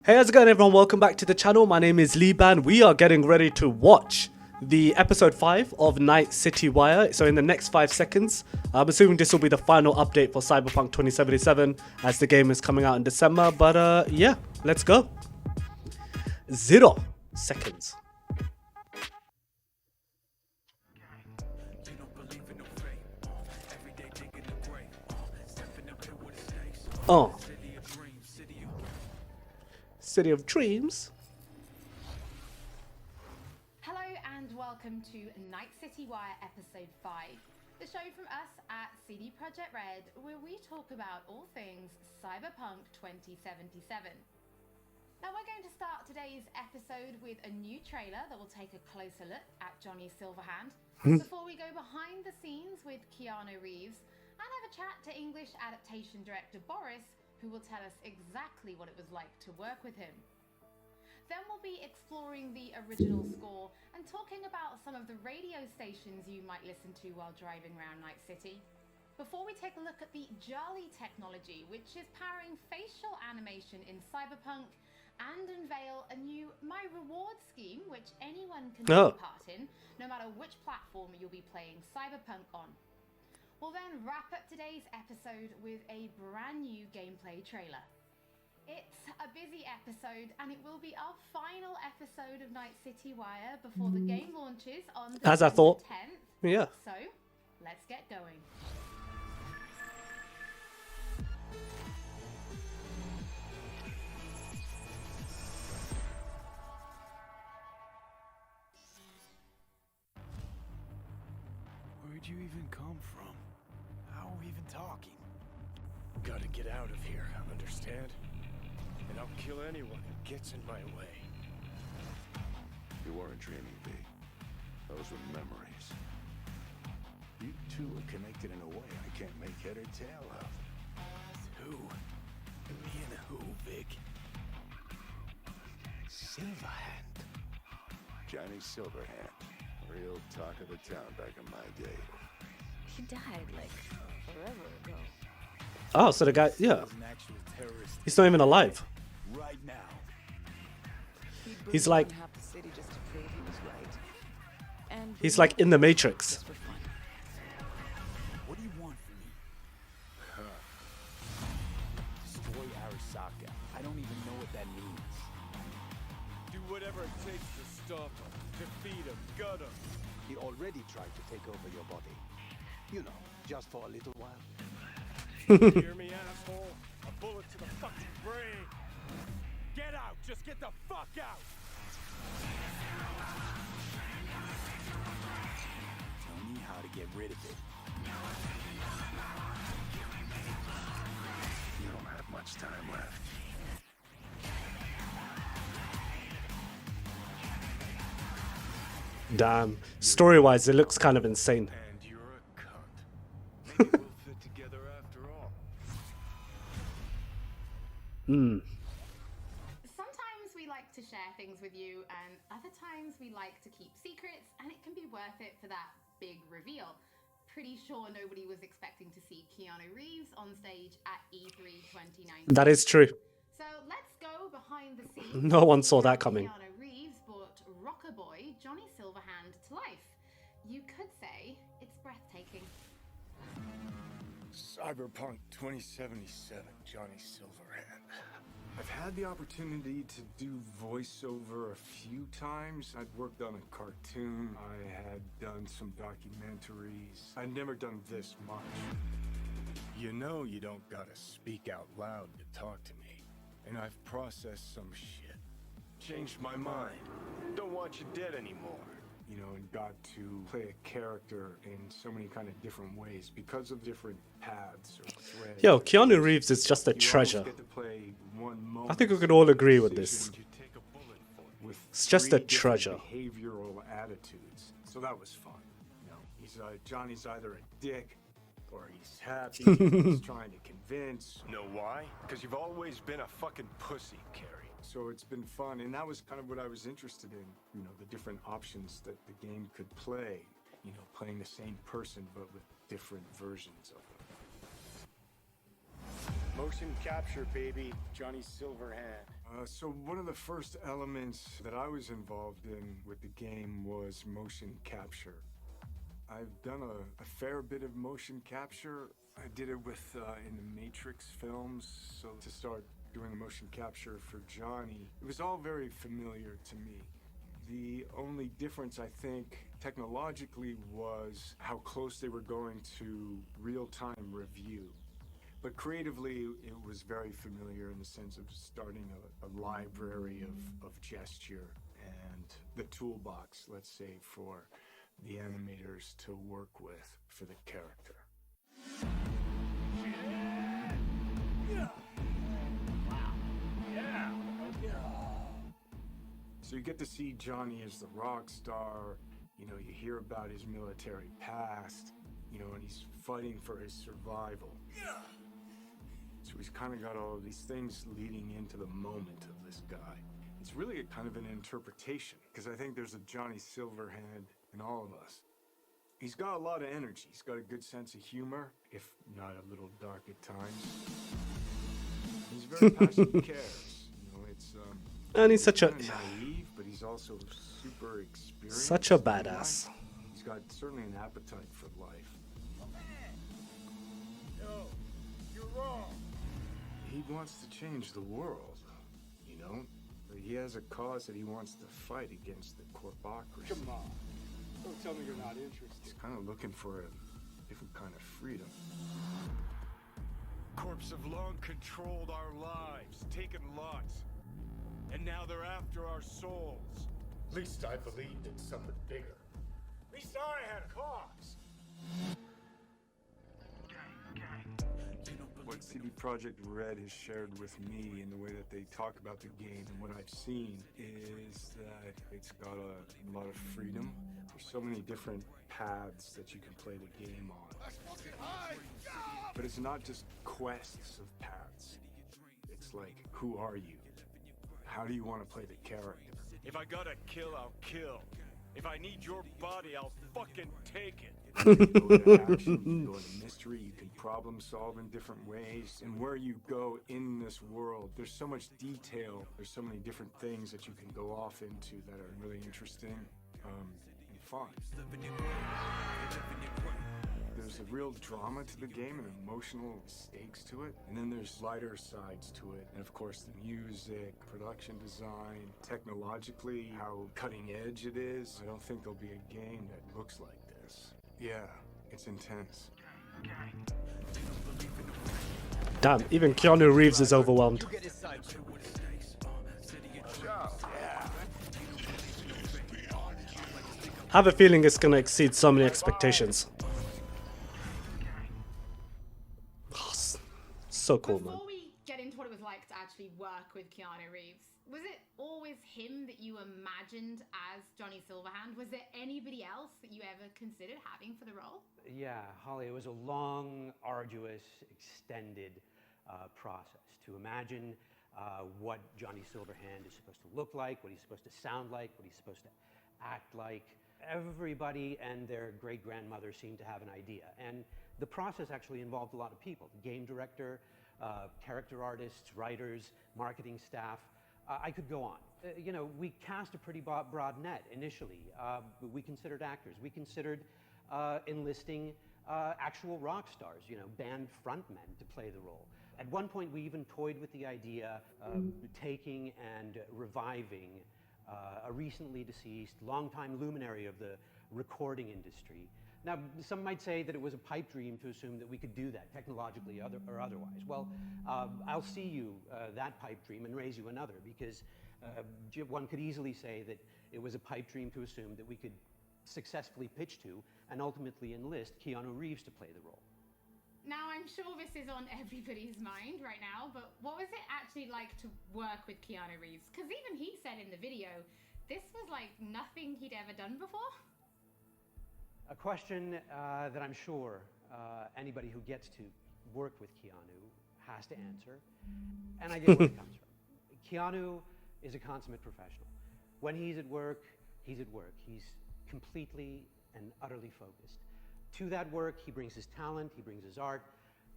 Hey, how's it going everyone? Welcome back to the channel. My name is Liban. We are getting ready to watch the episode 5 of Night City Wire. So in the next 5 seconds, I'm assuming this will be the final update for Cyberpunk 2077 as the game is coming out in December. But yeah, let's go. 0 seconds. Oh. City of Dreams. Hello and welcome to Night City Wire episode 5, the show from us at CD Projekt Red, where we talk about all things Cyberpunk 2077. Now we're going to start today's episode with a new trailer that will take a closer look at Johnny Silverhand before we go behind the scenes with Keanu Reeves and have a chat to English adaptation director Boris, who will tell us exactly what it was like to work with him. Then we'll be exploring the original score and talking about some of the radio stations you might listen to while driving around Night City. Before we take a look at the Jali technology, which is powering facial animation in Cyberpunk, and unveil a new My Reward scheme, which anyone can take part in, no matter which platform you'll be playing Cyberpunk on. We'll then wrap up today's episode with a brand new gameplay trailer. It's a busy episode, and it will be our final episode of Night City Wire before the game launches on As I thought. 10th. Yeah. So, let's get going. Where'd you even come from? How are we even talking? Gotta get out of here, understand? And I'll kill anyone who gets in my way. You weren't dreaming, V. Those were memories. You two are connected in a way I can't make head or tail of. Who? Me and who, Vic? Silverhand. Johnny Silverhand. Real talk of the town back in my day. He died like forever ago. Oh, so the guy, yeah. Was an actual terrorist. He's not even alive. Right now. He's like, Half the city just to prove he was right. And he's like in the Matrix. just for fun. What do you want from me? Destroy Arasaka. I don't even know what that means. Do whatever it takes to stop him, defeat him, gut him. He already tried to take over your body. You know, just for a little while. Hear me, asshole? A bullet to the fucking brain. Get out! Just get the fuck out! Tell me how to get rid of it. You don't have much time left. Damn. Story-wise, it looks kind of insane. And you're a cunt. Maybe we'll fit together after all. Sometimes we like to share things with you, and other times we like to keep secrets, and it can be worth it for that big reveal. Pretty sure nobody was expecting to see Keanu Reeves on stage at E3 2019. That is true. So let's go behind the scenes. No one saw that coming. Keanu Reeves brought rocker boy Johnny Silverhand to life. You could say it's breathtaking. Cyberpunk 2077, Johnny Silverhand. I've had the opportunity to do voiceover a few times. I'd worked on a cartoon. I had done some documentaries. I'd never done this much. You know you don't gotta speak out loud to talk to me. And I've processed some shit. Changed my mind. Don't want you dead anymore. You know, and got to play a character in so many kind of different ways because of different paths or threads. Yo, Keanu Reeves is just a treasure. I think we could all agree with this. It's just a treasure. Behavioral attitudes. So that was fun. You know, Johnny's either a dick or he's happy. He's trying to convince. Know why? Because you've always been a fucking pussy, Carrie. So it's been fun, and that was kind of what I was interested in. You know, the different options that the game could play. You know, playing the same person but with different versions of them. Motion capture, baby. Johnny Silverhand. So one of the first elements that I was involved in with the game was motion capture. I've done a fair bit of motion capture. I did it with in the Matrix films. So to start doing motion capture for Johnny, it was all very familiar to me. The only difference, I think, technologically was how close they were going to real-time review. But creatively, it was very familiar in the sense of starting a library of gesture and the toolbox, let's say, for the animators to work with for the character. So you get to see Johnny as the rock star, you know, you hear about his military past, you know, and he's fighting for his survival. So he's kind of got all of these things leading into the moment of this guy. It's really a kind of an interpretation, because I think there's a Johnny Silverhand in all of us. He's got a lot of energy. He's got a good sense of humor, if not a little dark at times. He's very passionate, he cares. You know, it's And he's such a naive, but he's also super experienced. such a badass. He's got certainly an appetite for life. No, you're wrong. He wants to change the world, you know? But he has a cause that he wants to fight against the corpocracy. Come on. Don't tell me you're not interested. He's kind of looking for a different kind of freedom. Corps have long controlled our lives, taken lots. And now they're after our souls. At least I believed in something bigger. At least I had a cause. What CD Projekt Red has shared with me in the way that they talk about the game and what I've seen is that it's got a lot of freedom. There's so many different paths that you can play the game on. But it's not just quests of paths. It's like, who are you? How do you want to play the character? If I gotta kill, I'll kill. If I need your body, I'll fucking take it. You can go to action, you can go into mystery, you can problem solve in different ways. And where you go in this world, there's so much detail. There's so many different things that you can go off into that are really interesting and fun. There's a real drama to the game and emotional stakes to it. And then there's lighter sides to it. And of course, the music, production design, technologically, how cutting edge it is. I don't think there'll be a game that looks like this. Yeah, it's intense. Damn, even Keanu Reeves is overwhelmed. I have a feeling it's gonna exceed so many expectations. So cool, man. Before we get into what it was like to actually work with Keanu Reeves, was it always him that you imagined as Johnny Silverhand? Was there anybody else that you ever considered having for the role? Yeah, Holly, it was a long, arduous, extended process to imagine what Johnny Silverhand is supposed to look like, what he's supposed to sound like, what he's supposed to act like. Everybody and their great-grandmother seemed to have an idea. And the process actually involved a lot of people. The game director, character artists, writers, marketing staff. I could go on. You know, we cast a pretty broad net initially. We considered actors. We considered enlisting actual rock stars, you know, band frontmen to play the role. At one point, we even toyed with the idea of taking and reviving a recently deceased, longtime luminary of the recording industry. Now, some might say that it was a pipe dream to assume that we could do that technologically or otherwise. Well, I'll see you that pipe dream and raise you another, because one could easily say that it was a pipe dream to assume that we could successfully pitch to and ultimately enlist Keanu Reeves to play the role. Now, I'm sure this is on everybody's mind right now, but what was it actually like to work with Keanu Reeves? Because even he said in the video, this was like nothing he'd ever done before. A question that I'm sure anybody who gets to work with Keanu has to answer, and I get where it comes from. Keanu is a consummate professional. When he's at work, he's at work. He's completely and utterly focused. To that work, he brings his talent, he brings his art,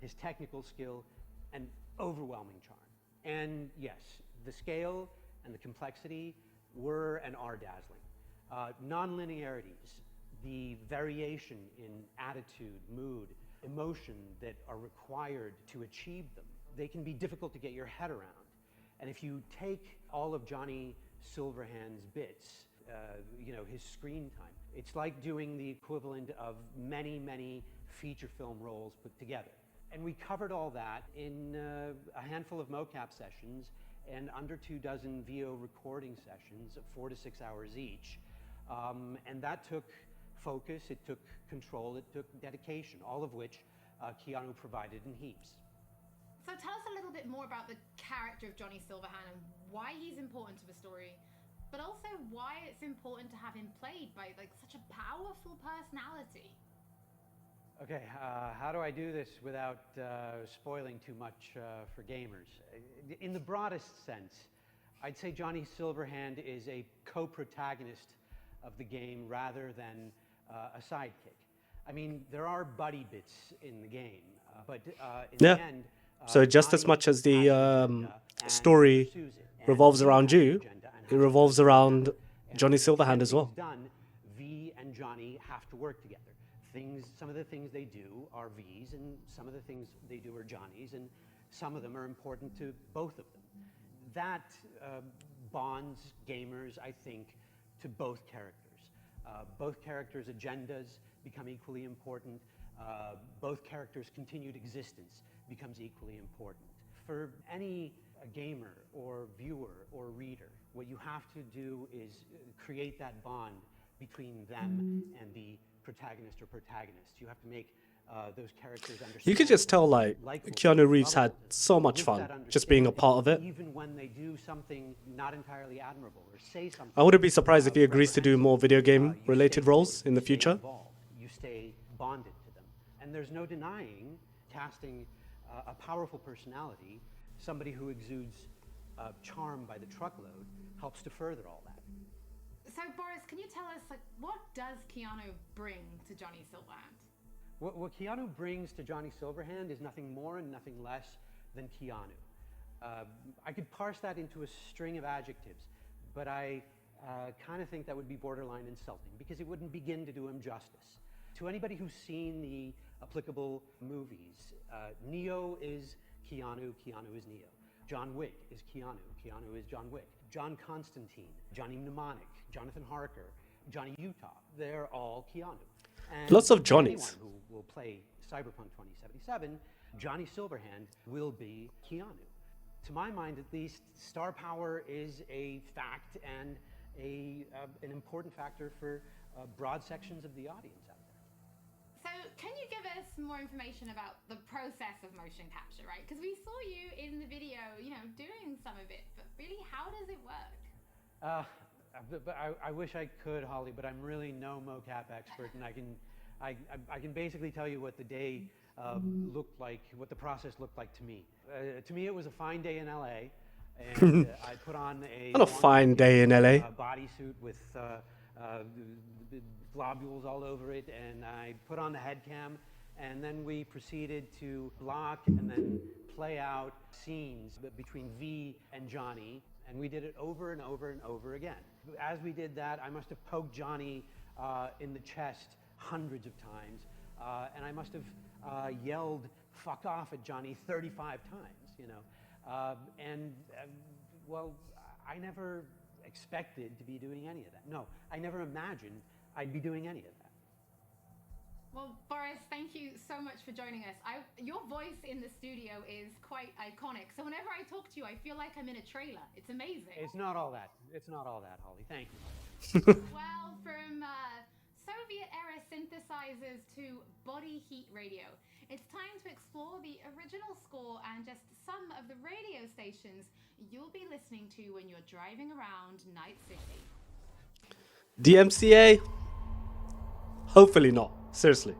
his technical skill, and overwhelming charm. And yes, the scale and the complexity were and are dazzling. Non-linearities, the variation in attitude, mood, emotion that are required to achieve them, they can be difficult to get your head around. And if you take all of Johnny Silverhand's bits, his screen time, it's like doing the equivalent of many, many feature film roles put together. And we covered all that in a handful of mocap sessions and under 24 VO recording sessions of 4 to 6 hours each. And that took focus, it took control, it took dedication, all of which Keanu provided in heaps. So tell us a little bit more about the character of Johnny Silverhand and why he's important to the story, but also why it's important to have him played by such a powerful personality. Okay, how do I do this without spoiling too much for gamers? In the broadest sense, I'd say Johnny Silverhand is a co-protagonist of the game rather than a sidekick. I mean, there are buddy bits in the game, but in the end... So just as much as the story revolves around you, it revolves around Johnny Silverhand as well. V and Johnny have to work together. Some of the things they do are V's, and some of the things they do are Johnny's, and some of them are important to both of them. That bonds gamers, I think, to both characters. Both characters' agendas become equally important. Both characters' continued existence becomes equally important. For any gamer or viewer or reader, what you have to do is create that bond between them and the protagonist or protagonists. You have to make those characters understand. You could just tell Keanu Reeves had so much fun just being a part of it. Even when they do something not entirely admirable or say something. I wouldn't be surprised if he agrees to do more video game related roles in the future. You stay bonded to them. And there's no denying casting a powerful personality, somebody who exudes charm by the truckload, helps to further all that. So Boris, can you tell us what does Keanu bring to Johnny Silverhand? What Keanu brings to Johnny Silverhand is nothing more and nothing less than Keanu. I could parse that into a string of adjectives, but I kind of think that would be borderline insulting because it wouldn't begin to do him justice. To anybody who's seen the applicable movies, Neo is Keanu, Keanu is Neo. John Wick is Keanu, Keanu is John Wick. John Constantine, Johnny Mnemonic, Jonathan Harker, Johnny Utah, they're all Keanu. And lots of Johnnies. Anyone who will play Cyberpunk 2077, Johnny Silverhand will be Keanu. To my mind, at least, star power is a fact and an important factor for broad sections of the audience out there. So can you give us more information about the process of motion capture, right? Because we saw you in the video, doing some of it, but really, how does it work? I wish I could, Holly, but I'm really no mocap expert, and I can basically tell you what the day looked like, what the process looked like to me. To me, it was a fine day in LA, and I put on Not a fine day in LA. Bodysuit with globules all over it, and I put on the head cam, and then we proceeded to block and then play out scenes between V and Johnny, and we did it over and over and over again. As we did that, I must have poked Johnny in the chest hundreds of times, and I must have yelled "fuck off" at Johnny 35 times, well, I never expected to be doing any of that. No, I never imagined I'd be doing any of that. Well, Boris, thank you so much for joining us. Your voice in the studio is quite iconic. So whenever I talk to you, I feel like I'm in a trailer. It's amazing. It's not all that. It's not all that, Holly. Thank you. Well, from Soviet-era synthesizers to body heat radio, it's time to explore the original score and just some of the radio stations you'll be listening to when you're driving around Night City. DMCA? Hopefully not. Seriously.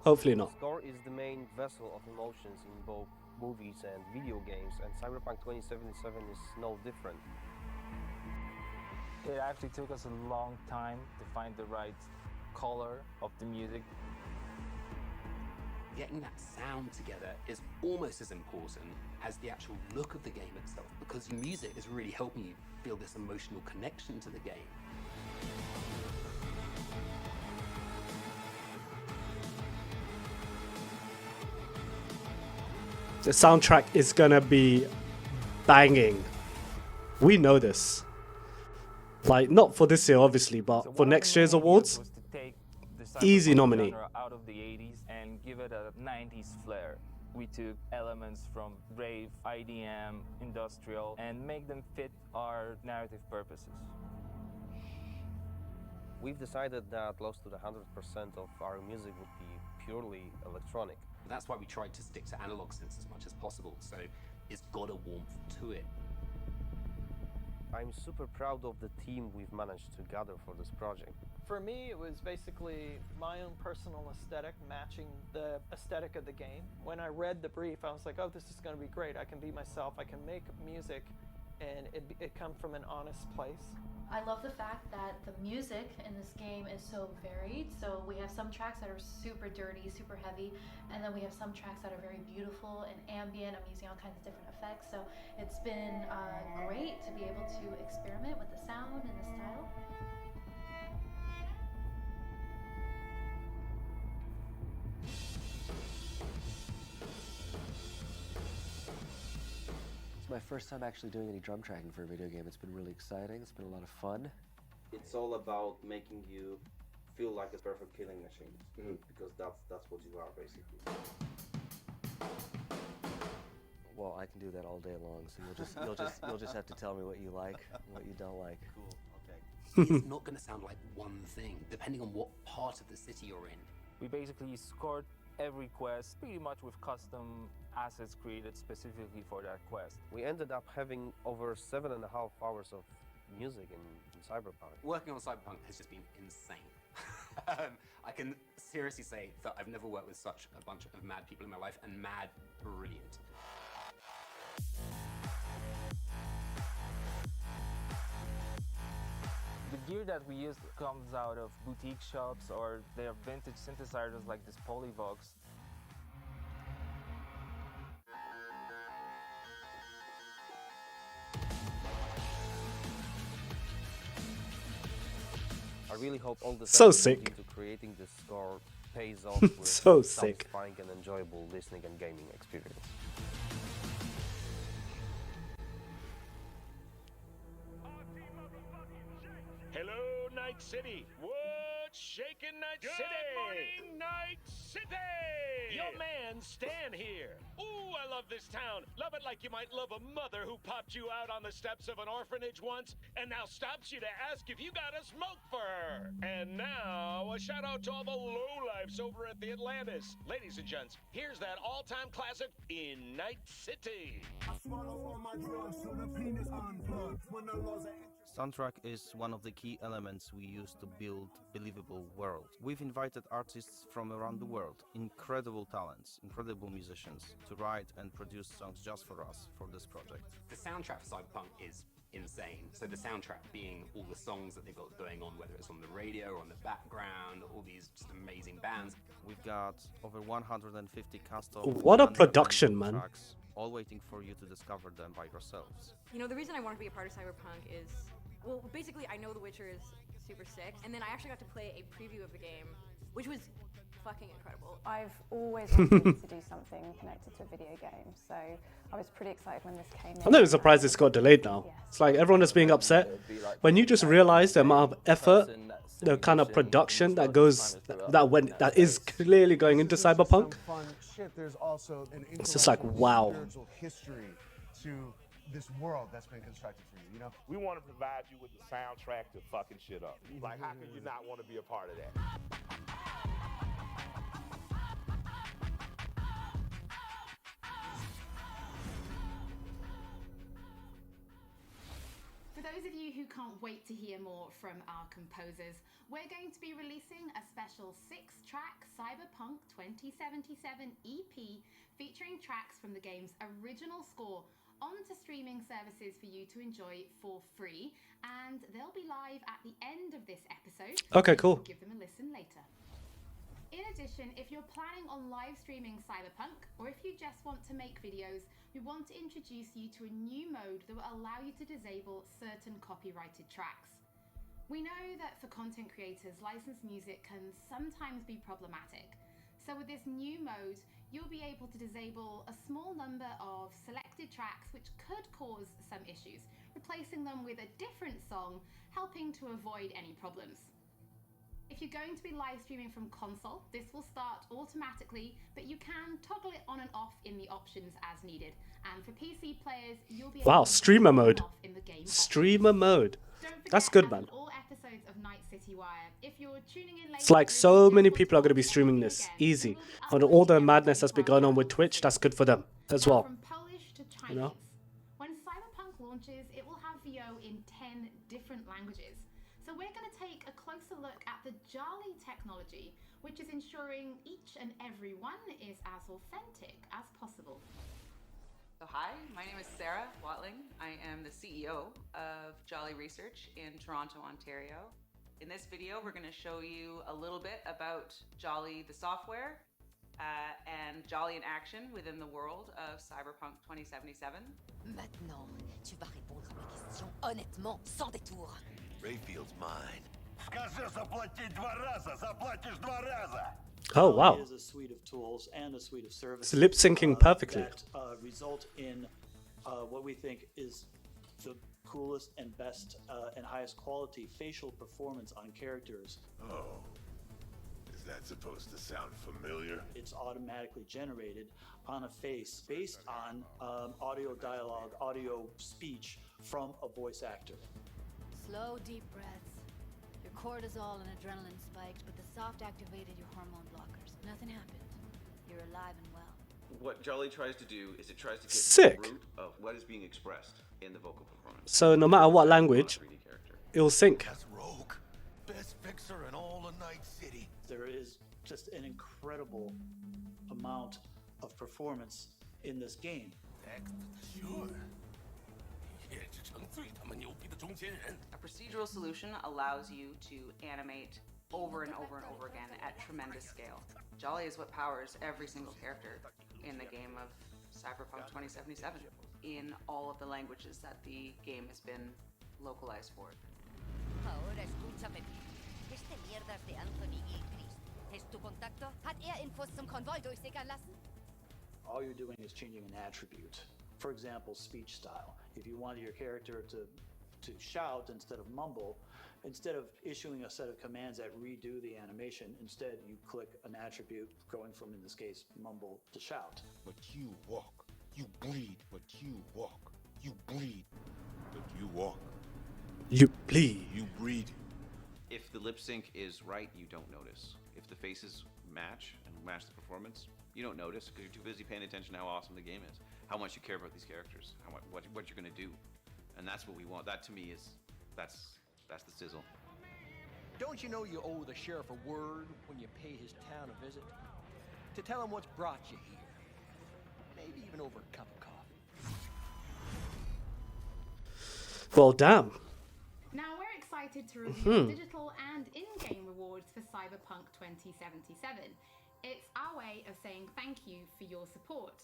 Hopefully not. Score is the main vessel of emotions in both movies and video games, and Cyberpunk 2077 is no different. It actually took us a long time to find the right color of the music. getting that sound together is almost as important as the actual look of the game itself, because music is really helping you feel this emotional connection to the game. The soundtrack is gonna be banging. We know this. Like, not for this year, obviously, but for next year's awards, easy nominee. Out of the 80s and give it a 90s flair. We took elements from rave, IDM, industrial, and make them fit our narrative purposes. We've decided that close to the 100% of our music would be purely electronic. That's why we tried to stick to analog synths as much as possible, so it's got a warmth to it. I'm super proud of the team we've managed to gather for this project. For me, it was basically my own personal aesthetic matching the aesthetic of the game. When I read the brief, I was like, oh, this is going to be great. I can be myself. I can make music, and it come from an honest place. I love the fact that the music in this game is so varied. So we have some tracks that are super dirty, super heavy, and then we have some tracks that are very beautiful and ambient. I'm using all kinds of different effects. So it's been great to be able to experiment with the sound and the style. It's my first time actually doing any drum tracking for a video game. It's been really exciting. It's been a lot of fun. It's all about making you feel like a perfect killing machine, because that's what you are basically. Well, I can do that all day long. So you'll just have to tell me what you like, and what you don't like. Cool. Okay. It's not going to sound like one thing, depending on what part of the city you're in. We basically scored every quest pretty much with custom assets created specifically for that quest. We ended up having over 7.5 hours of music in Cyberpunk. Working on Cyberpunk has just been insane. I can seriously say that I've never worked with such a bunch of mad people in my life, and mad brilliant. The gear that we use comes out of boutique shops, or they are vintage synthesizers like this Polyvox. I really hope all the So effort sick. into creating this score pays off with So sick. satisfying and enjoyable listening and gaming experience. Hello, Night City. What's shaking, Night City? Good morning, Night City! Yo, man, Stan here. Ooh, I love this town. Love it like you might love a mother who popped you out on the steps of an orphanage once and now stops you to ask if you got a smoke for her. And now, a shout out to all the lowlifes over at the Atlantis. Ladies and gents, here's that all-time classic in Night City. Soundtrack is one of the key elements we use to build believable world. We've invited artists from around the world, incredible talents, incredible musicians, to write and produce songs just for us for this project. The soundtrack for Cyberpunk is insane. So the soundtrack being all the songs that they've got going on, whether it's on the radio or on the background, all these just amazing bands. We've got over 150 custom What a production, man. tracks, all waiting for you to discover them by yourselves. You know, the reason I wanted to be a part of Cyberpunk is, well, basically I know The Witcher is super sick, and then I actually got to play a preview of the game, which was fucking incredible. I've always wanted to do something connected to a video game, so I was pretty excited when this came in. I'm not even surprised it's got delayed now. It's like everyone is being upset. When you just realize the amount of effort, the kind of production that goes, that is clearly going into Cyberpunk, There's also an it's just like, wow. spiritual history to this world that's been constructed for you, you know? We want to provide you with the soundtrack to fucking shit up. Like, how could you not want to be a part of that? For those of you who can't wait to hear more from our composers, we're going to be releasing a special 6-track Cyberpunk 2077 EP featuring tracks from the game's original score onto streaming services for you to enjoy for free, and they'll be live at the end of this episode. Okay, cool. Give them a listen later. In addition, if you're planning on live streaming Cyberpunk, or if you just want to make videos, we want to introduce you to a new mode that will allow you to disable certain copyrighted tracks. We know that for content creators, licensed music can sometimes be problematic. So with this new mode, you'll be able to disable a small number of selected tracks which could cause some issues, replacing them with a different song, helping to avoid any problems. If you're going to be live streaming from console, this will start automatically, but you can toggle it on and off in the options as needed. And for PC players, you'll be able Wow, to streamer turn it mode. off in the game Streamer mode. Don't forget, That's good, as man. with all episodes of Night City Wire, if you're tuning in later, It's like so many people are going to be streaming this. Easy. And all the madness that's been going on with Twitch, that's good for them as well. From Polish to Chinese. You know? When Cyberpunk launches, it will have VO in 10 different languages. So we're going to take a closer look at the Jali technology, which is ensuring each and every one is as authentic as possible. So hi, my name is Sarah Watling. I am the CEO of Jali Research in Toronto, Ontario. In this video, we're going to show you a little bit about Jali, the software, and Jali in action within the world of Cyberpunk 2077. Maintenant, tu vas répondre à mes questions honnêtement, sans détour. Rayfield's mine. Oh, wow. Is a suite of tools and a suite of services. It's lip syncing perfectly. That result in what we think is the coolest and best and highest quality facial performance on characters. Oh. Is that supposed to sound familiar? It's automatically generated on a face based on audio dialogue, audio speech from a voice actor. Slow, deep breaths. Your cortisol and adrenaline spiked, but the soft activated your hormone blockers. Nothing happened. You're alive and well. What Jali tries to do is it tries to get Sick. to the root of what is being expressed in the vocal performance. So no matter what language, it will sync. Rogue. Best fixer in all of Night City. There is just an incredible amount of performance in this game. Sure. A procedural solution allows you to animate over and over and over again at tremendous scale. Jali is what powers every single character in the game of Cyberpunk 2077 in all of the languages that the game has been localized for. Ahora escúchame bien. Este mierdas de Anthony y Chris. ¿Es tu contacto? Hat Infos zum Konvoi durchsickern lassen? All you're doing is changing an attribute. For example, speech style. If you wanted your character to shout instead of mumble, instead of issuing a set of commands that redo the animation, instead you click an attribute going from, in this case, mumble to shout. But you walk. You bleed, but you walk. You bleed, but you walk. You bleed. You breed. If the lip sync is right, you don't notice. If the faces match and match the performance, you don't notice because you're too busy paying attention to how awesome the game is, how much you care about these characters, how much, what you're going to do. And that's what we want. That to me is, that's the sizzle. Don't you know you owe the sheriff a word when you pay his town a visit? To tell him what's brought you here. Maybe even over a cup of coffee. Well, damn. Now we're excited to review the digital and in-game rewards for Cyberpunk 2077. It's our way of saying thank you for your support.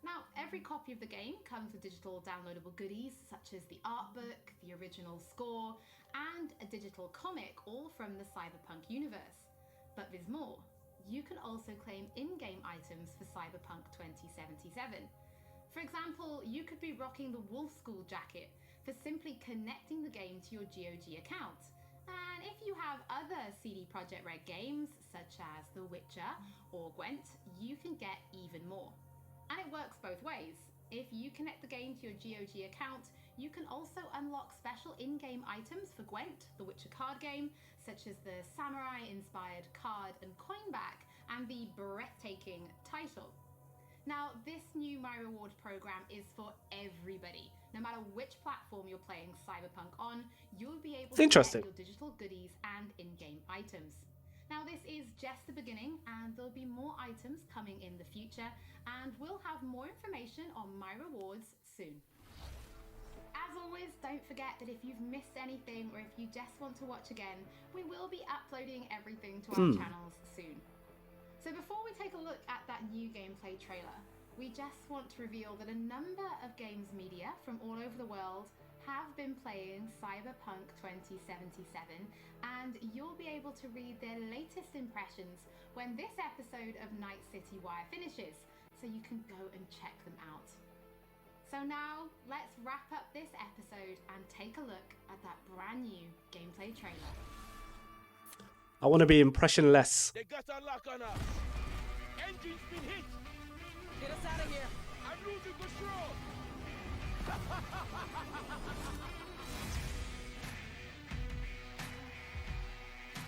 Now, every copy of the game comes with digital downloadable goodies such as the art book, the original score, and a digital comic, all from the Cyberpunk universe. But there's more. You can also claim in-game items for Cyberpunk 2077. For example, you could be rocking the Wolf School jacket for simply connecting the game to your GOG account. And if you have other CD Projekt Red games, such as The Witcher or Gwent, you can get even more. And it works both ways. If you connect the game to your GOG account, you can also unlock special in-game items for Gwent, the Witcher card game, such as the samurai-inspired card and coin back, and the breathtaking title. Now, this new My Reward program is for everybody. No matter which platform you're playing Cyberpunk on, you'll be able to get your digital goodies and in-game items. Now, this is just the beginning, and there'll be more items coming in the future, and we'll have more information on My Rewards soon. As always, don't forget that if you've missed anything or if you just want to watch again, we will be uploading everything to our channels soon. So before we take a look at that new gameplay trailer, we just want to reveal that a number of games media from all over the world have been playing Cyberpunk 2077, and you'll be able to read their latest impressions when this episode of Night City Wire finishes, so you can go and check them out. So now, let's wrap up this episode and take a look at that brand new gameplay trailer. I want to be impressionless. They got a lock on us. Engine's been hit. Get us out of here. I'm losing control.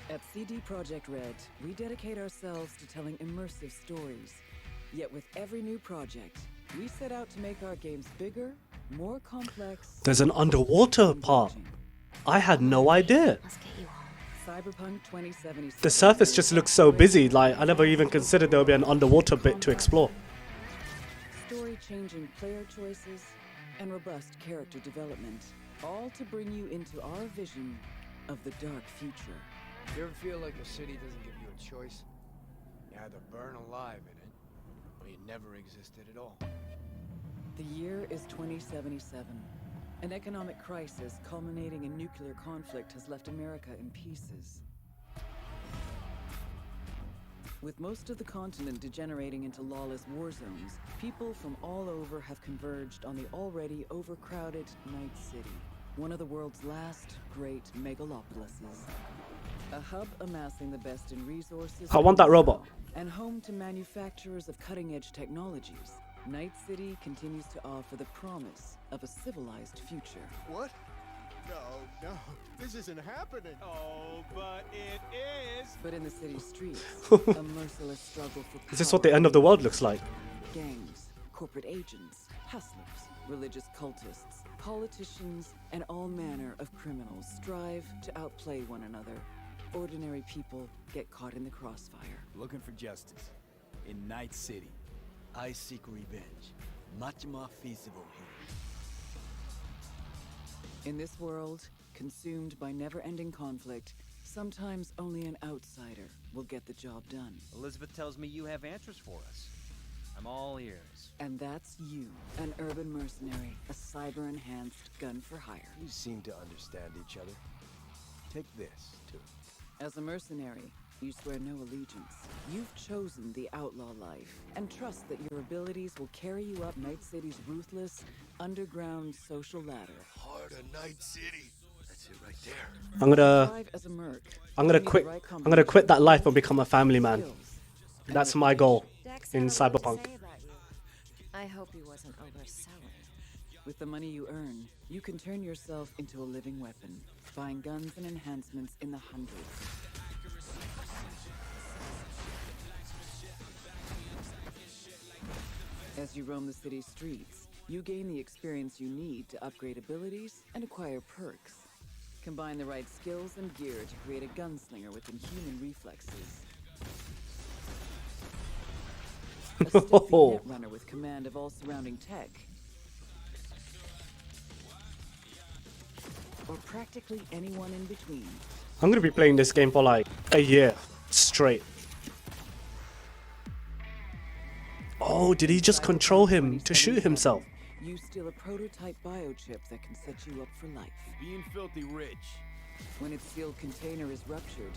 At CD Projekt Red, we dedicate ourselves to telling immersive stories. Yet with every new project, we set out to make our games bigger, more complex. There's an underwater part. I had no idea. Cyberpunk 2077. The surface just looks so busy, like I never even considered there would be an underwater bit to explore. Story-changing player choices and robust character development, all to bring you into our vision of the dark future. You ever feel like a city doesn't give you a choice? You either burn alive in it, or you never existed at all. The year is 2077. An economic crisis culminating in nuclear conflict has left America in pieces. With most of the continent degenerating into lawless war zones, people from all over have converged on the already overcrowded Night City, one of the world's last great megalopolises. A hub amassing the best in resources. I want that robot. And home to manufacturers of cutting-edge technologies, Night City continues to offer the promise of a civilized future. What? No, this isn't happening. Oh, but it is. But in the city streets, a merciless struggle for power. Is this what the end of the world looks like? Gangs, corporate agents, hustlers, religious cultists, politicians, and all manner of criminals strive to outplay one another. Ordinary people get caught in the crossfire. Looking for justice. In Night City, I seek revenge. Much more feasible here. In this world, consumed by never-ending conflict, sometimes only an outsider will get the job done. Elizabeth tells me you have answers for us. I'm all ears. And that's you, an urban mercenary, a cyber-enhanced gun for hire. You seem to understand each other. Take this, too. As a mercenary, you swear no allegiance. You've chosen the outlaw life and trust that your abilities will carry you up Night City's ruthless, underground social ladder. Heart of Night City. That's it right there. I'm gonna quit that life and become a family man. That's my goal in Cyberpunk. I hope he wasn't overselling. With the money you earn, you can turn yourself into a living weapon, buying guns and enhancements in the hundreds. As you roam the city's streets, you gain the experience you need to upgrade abilities and acquire perks. Combine the right skills and gear to create a gunslinger with inhuman reflexes. A stealthy netrunner with command of all surrounding tech. Or practically anyone in between. I'm gonna be playing this game for like a year straight. Oh, did he just control him to shoot himself? You steal a prototype biochip that can set you up for life. Being filthy rich. When its sealed container is ruptured,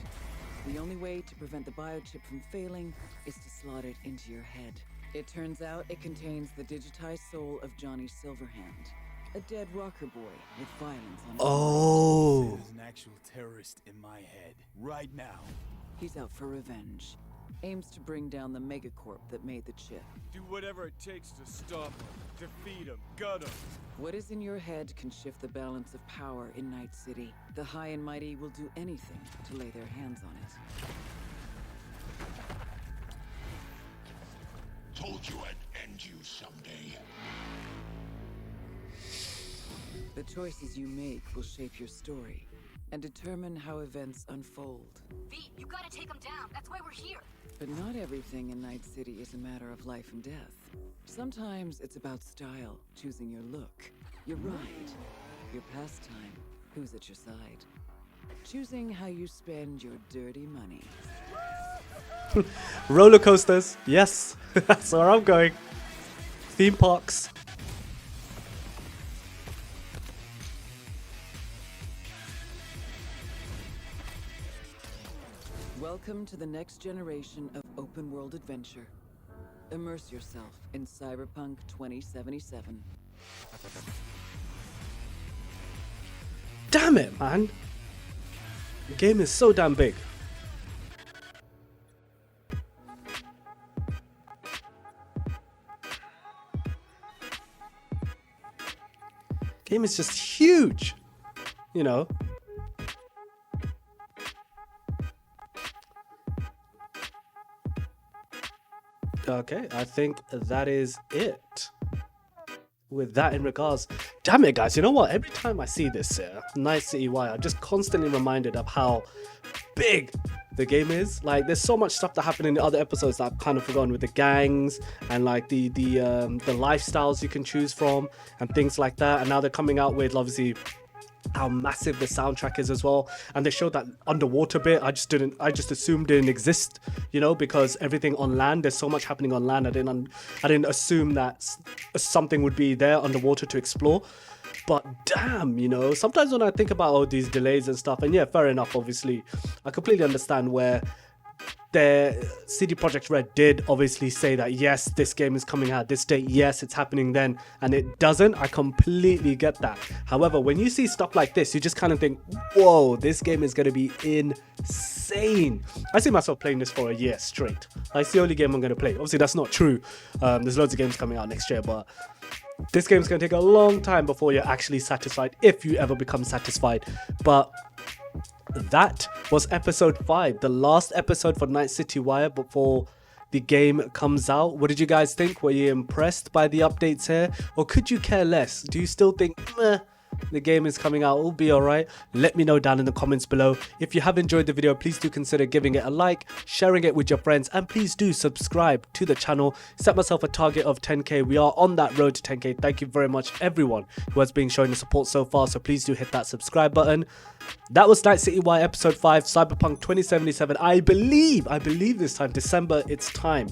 the only way to prevent the biochip from failing is to slot it into your head. It turns out it contains the digitized soul of Johnny Silverhand, a dead rocker boy with violence on his mind. There's an actual terrorist in my head right now. He's out for revenge. Aims to bring down the megacorp that made the chip. Do whatever it takes to stop him, defeat him, gut him. What is in your head can shift the balance of power in Night City. The high and mighty will do anything to lay their hands on it. Told you I'd end you someday. The choices you make will shape your story and determine how events unfold. V, you gotta take him down. That's why we're here. But not everything in Night City is a matter of life and death. Sometimes it's about style, choosing your look, your ride, your pastime, who's at your side. Choosing how you spend your dirty money. Roller coasters, yes, that's where I'm going. Theme parks. Welcome to the next generation of open world adventure. Immerse yourself in Cyberpunk 2077. Damn it, man. The game is so damn big. Game is just huge, you know. Okay, I think that is it. With that in regards, damn it, guys, you know what? Every time I see this Night City Wire, I'm just constantly reminded of how big the game is. Like, there's so much stuff that happened in the other episodes that I've kind of forgotten, with the gangs and like the lifestyles you can choose from and things like that. And now they're coming out with obviously how massive the soundtrack is as well, and they showed that underwater bit. I just assumed didn't exist, you know, because everything on land, there's so much happening on land. I didn't assume that something would be there underwater to explore. But damn, you know, sometimes when I think about all these delays and stuff, and yeah, fair enough, obviously I completely understand where the CD Projekt Red did obviously say that yes, this game is coming out this date, yes, it's happening then, and it doesn't. I completely get that. However, when you see stuff like this, you just kind of think, whoa, this game is going to be insane. I see myself playing this for a year straight. It's the only game I'm going to play. Obviously, that's not true. There's loads of games coming out next year, but this game's going to take a long time before you're actually satisfied, if you ever become satisfied. But that was episode 5, the last episode for Night City Wire before the game comes out. What did you guys think? Were you impressed by the updates here, or could you care less? Do you still think, meh, the game is coming out, it'll be alright? Let me know down in the comments below. If you have enjoyed the video, please do consider giving it a like, sharing it with your friends, and please do subscribe to the channel. Set myself a target of 10k. We are on that road to 10k. Thank you very much everyone who has been showing the support so far, so please do hit that subscribe button. That was Night City Wire episode 5, Cyberpunk 2077. I believe this time, December it's time.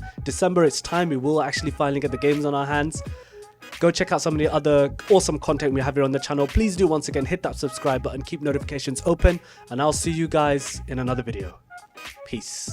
We will actually finally get the games on our hands. Go check out some of the other awesome content we have here on the channel. Please do once again hit that subscribe button, keep notifications open, and I'll see you guys in another video. Peace.